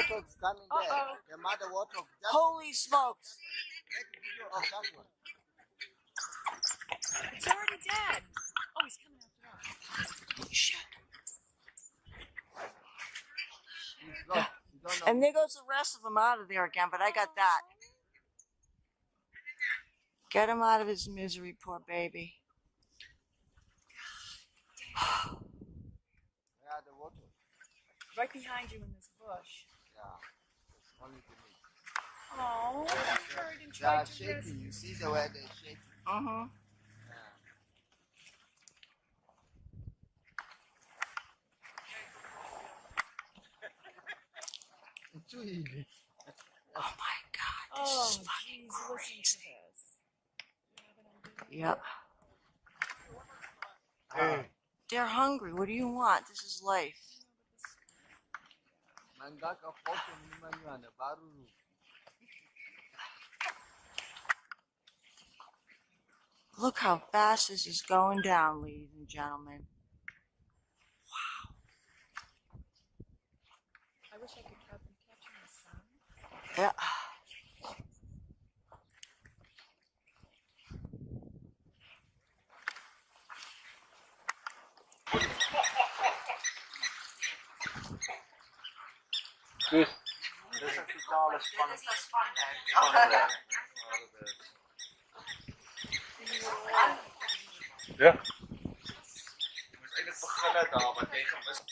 warthog's coming there. The mother warthog. Holy smokes! Make a video of that one. It's already dead. Oh, he's coming after us. Shit. Look, you don't know. And there goes the rest of them out of there again, but I got that. Get him out of his misery, poor baby. Where are the warthog? Right behind you in this bush. Yeah. It's only the meat. Oh, I heard and They tried are to shaking. rescue. You see the way they're shaking? Uh-huh. It's too easy. Oh my God, this Oh, is fucking jeez, listen to crazy. this. Yep. They're hungry. What do you want? This is life. Mangaka foto mlimanywana baru. Look how fast this is going down, ladies and gentlemen. I wish I could catch him in the sun. Yeah. Dit is een totale spanning. Dit is spannend. Ja. Je moet eigenlijk beginnen daar, want jy gemis.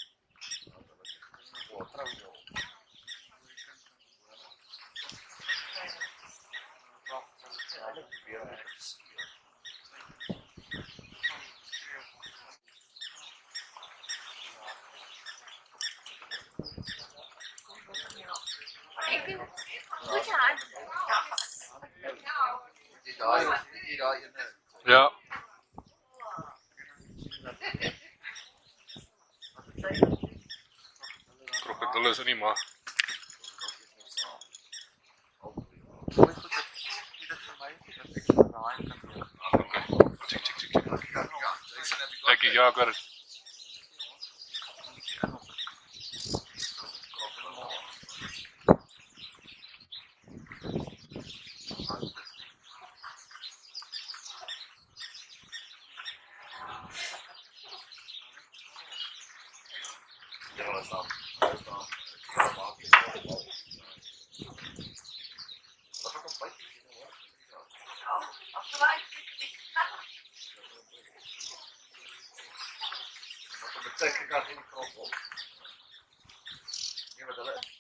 Ja. Krokodil is in die mag. Thank you, yeah, I got it. Ik ga geen krop op. Nee, maar dat is...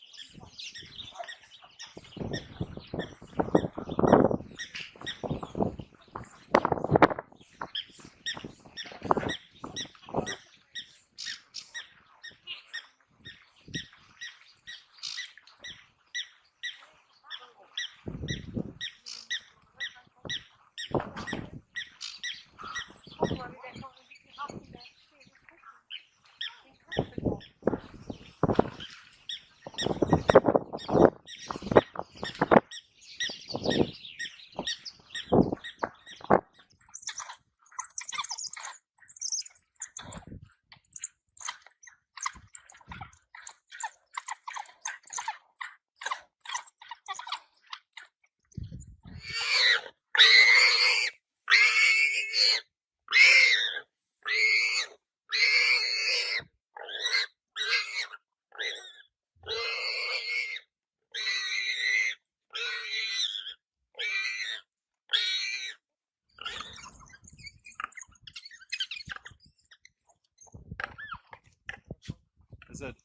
Is it?